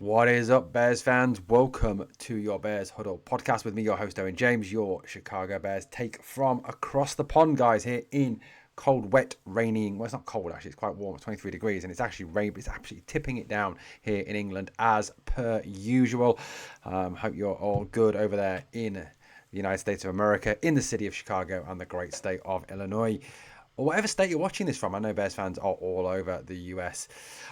What is up, Bears fans? Welcome to your Bears Huddle podcast with me, your host, Owen James, your Chicago Bears take from across the pond, guys, here in cold, wet, raining. Well, it's not cold, actually. It's quite warm. It's 23 degrees, and it's actually rain, but it's actually tipping it down here in England as per usual. Hope you're all good over there in the United States of America, in the city of Chicago, and the great state of Illinois, or whatever state you're watching this from. I know Bears fans are all over the US.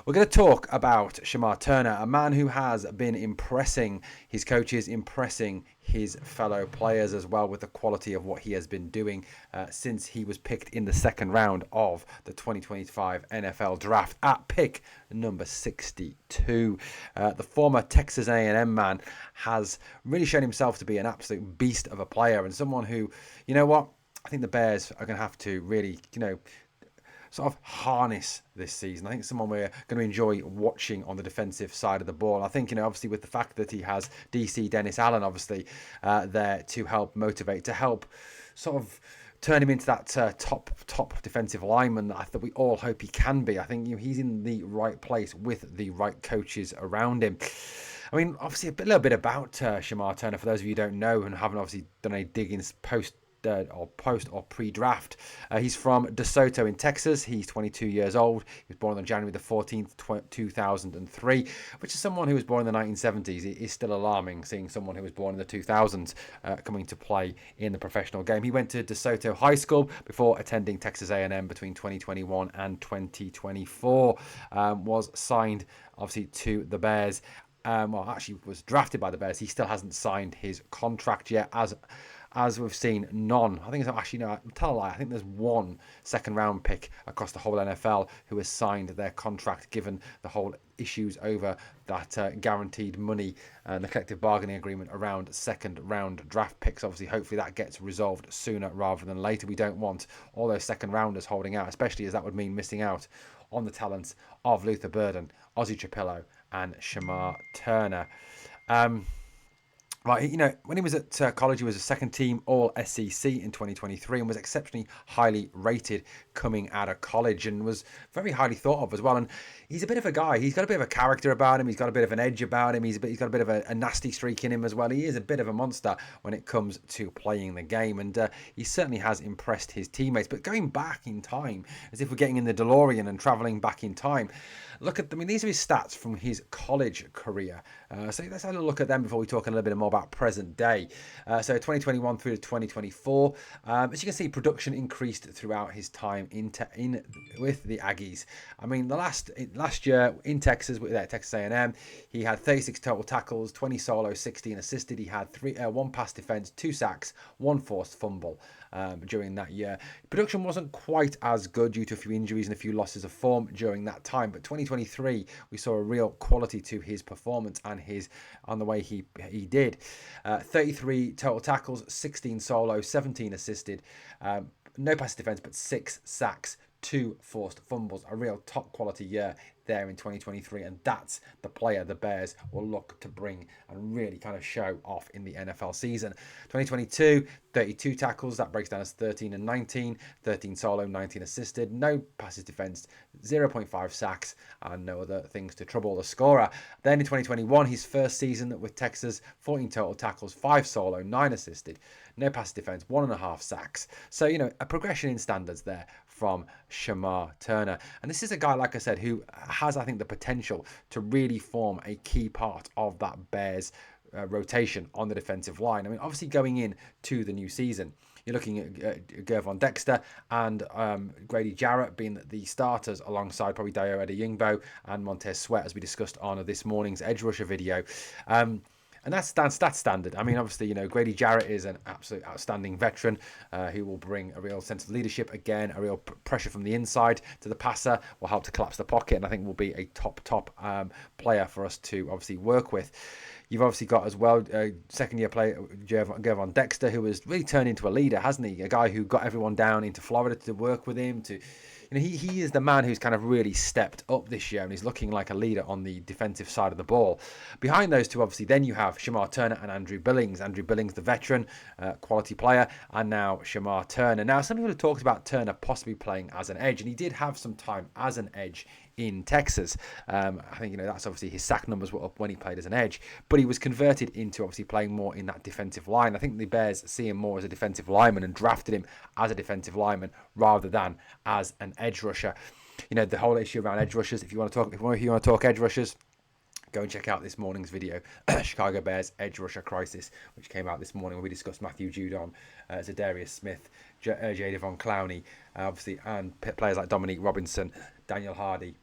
We're going to talk about Shemar Turner, a man who has been impressing his coaches, impressing his fellow players as well with the quality of what he has been doing since he was picked in the second round of the 2025 NFL Draft at pick number 62. The former Texas A&M man has really shown himself to be an absolute beast of a player and someone who, you know what, I think the Bears are going to have to really, sort of harness this season. I think someone we're going to enjoy watching on the defensive side of the ball. I think, obviously with the fact that he has DC Dennis Allen, obviously, there to help motivate, to help sort of turn him into that top defensive lineman that we all hope he can be. I think he's in the right place with the right coaches around him. I mean, obviously, a little bit about Shemar Turner, for those of you who don't know and haven't obviously done any digging post or pre-draft. He's from DeSoto in Texas. He's 22 years old. He was born on January the 14th, 2003, which is someone who was born in the 1970s. It is still alarming seeing someone who was born in the 2000s coming to play in the professional game. He went to DeSoto High School before attending Texas A&M between 2021 and 2024. Was signed, obviously, to the Bears. Actually was drafted by the Bears. He still hasn't signed his contract yet, as we've seen, none. I think it's actually, no, I'm telling a lie. I think there's one second round pick across the whole NFL who has signed their contract, given the whole issues over that guaranteed money and the collective bargaining agreement around second round draft picks. Obviously, hopefully that gets resolved sooner rather than later. We don't want all those second rounders holding out, especially as that would mean missing out on the talents of Luther Burden, Ozzie Trapillo, and Shemar Turner. Right, when he was at college, he was a second team All SEC in 2023 and was exceptionally highly rated coming out of college and was very highly thought of as well. And he's a bit of a guy. He's got a bit of a character about him. He's got a bit of an edge about him. He's got a bit of a nasty streak in him as well. He is a bit of a monster when it comes to playing the game. And he certainly has impressed his teammates. But going back in time, as if we're getting in the DeLorean and traveling back in time, these are his stats from his college career. So let's have a look at them before we talk a little bit more about present day. So 2021 through to 2024. As you can see, production increased throughout his time in with the Aggies. I mean, the last year in Texas with Texas A&M, he had 36 total tackles, 20 solo, 16 assisted. He had one pass defense, 2 sacks, 1 forced fumble during that year. Production wasn't quite as good due to a few injuries and a few losses of form during that time, but 2023 we saw a real quality to his performance and on the way he did. 33 total tackles, 16 solo, 17 assisted, no pass defense, but 6 sacks, 2 forced fumbles. A real top quality year there in 2023, and that's the player the Bears will look to bring and really kind of show off in the NFL season. 2022, 32 tackles, that breaks down as 13 and 19, 13 solo, 19 assisted, no passes defensed, 0.5 sacks, and no other things to trouble the scorer. Then in 2021, his first season with Texas, 14 total tackles, 5 solo, 9 assisted, no pass defense, 1.5 sacks. So, a progression in standards there from Shemar Turner. And this is a guy, like I said, who has, I think, the potential to really form a key part of that Bears rotation on the defensive line. I mean, obviously going in to the new season, you're looking at Gervon Dexter and Grady Jarrett being the starters alongside probably Dayo Adeyingbo and Montez Sweat, as we discussed on this morning's Edge Rusher video. And that's standard. I mean, obviously, Grady Jarrett is an absolute outstanding veteran who will bring a real sense of leadership again, a real pressure from the inside to the passer, will help to collapse the pocket, and I think will be a top player for us to obviously work with. You've obviously got as well second-year player Gervon Dexter, who has really turned into a leader, hasn't he? A guy who got everyone down into Florida to work with him, to he is the man who's kind of really stepped up this year and he's looking like a leader on the defensive side of the ball. Behind those two, obviously, then you have Shemar Turner and Andrew Billings. Andrew Billings, the veteran, quality player, and now Shemar Turner. Now, some people have talked about Turner possibly playing as an edge, and he did have some time as an edge in Texas. I think, that's obviously his sack numbers were up when he played as an edge, but he was converted into obviously playing more in that defensive line. I think the Bears see him more as a defensive lineman and drafted him as a defensive lineman rather than as an edge rusher. The whole issue around edge rushers, if you want to talk edge rushers, go and check out this morning's video, Chicago Bears Edge Rusher Crisis, which came out this morning, where we discussed Matthew Judon, Zadarius Smith, Jadeveon Clowney, obviously, and players like Dominique Robinson, Daniel Hardy,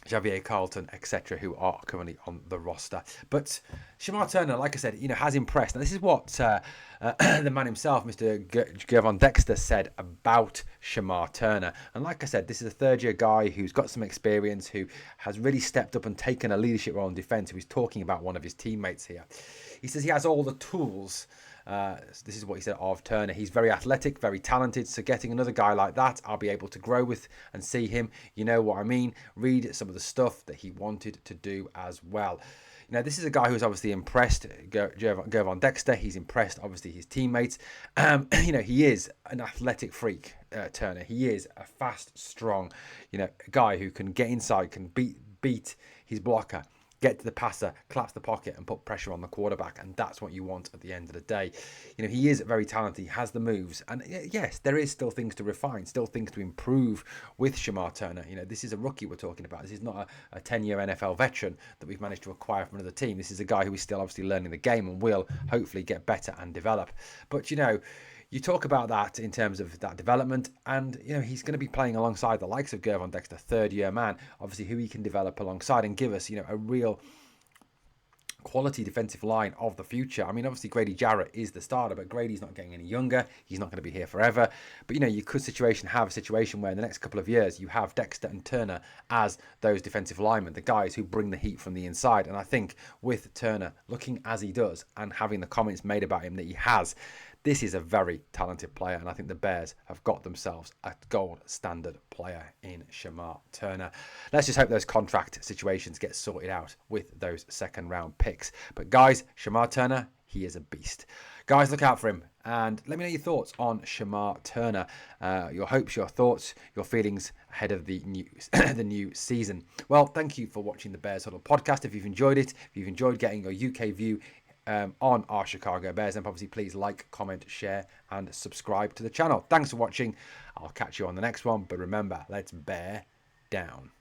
Javier Carlton, etc., who are currently on the roster. But Shemar Turner, like I said, has impressed. And this is what the man himself, Mr. Gervon Dexter, said about Shemar Turner. And like I said, this is a third-year guy who's got some experience, who has really stepped up and taken a leadership role in defence, who is talking about one of his teammates here. He says he has all the tools. This is what he said of Turner. He's very athletic, very talented. So getting another guy like that, I'll be able to grow with and see him. You know what I mean? Read some of the stuff that he wanted to do as well. This is a guy who's obviously impressed Gervon Dexter. He's impressed, obviously, his teammates. He is an athletic freak, Turner. He is a fast, strong, guy who can get inside, can beat his blocker, get to the passer, collapse the pocket, and put pressure on the quarterback. And that's what you want at the end of the day. He is very talented. He has the moves. And yes, there is still things to refine, still things to improve with Shemar Turner. This is a rookie we're talking about. This is not a 10-year NFL veteran that we've managed to acquire from another team. This is a guy who is still obviously learning the game and will hopefully get better and develop. But, you talk about that in terms of that development, and he's going to be playing alongside the likes of Gervon Dexter, third-year man, obviously, who he can develop alongside and give us, a real quality defensive line of the future. I mean, obviously, Grady Jarrett is the starter, but Grady's not getting any younger. He's not going to be here forever. But, you could have a situation where in the next couple of years, you have Dexter and Turner as those defensive linemen, the guys who bring the heat from the inside. And I think with Turner looking as he does and having the comments made about him that he has, this is a very talented player, and I think the Bears have got themselves a gold standard player in Shemar Turner. Let's just hope those contract situations get sorted out with those second-round picks. But guys, Shemar Turner, he is a beast. Guys, look out for him, and let me know your thoughts on Shemar Turner, your hopes, your thoughts, your feelings ahead of the new season. Well, thank you for watching the Bears Huddle podcast. If you've enjoyed it, if you've enjoyed getting your UK view on our Chicago Bears, and obviously please like, comment, share and subscribe to the channel. Thanks for watching. I'll catch you on the next one, but remember, let's bear down.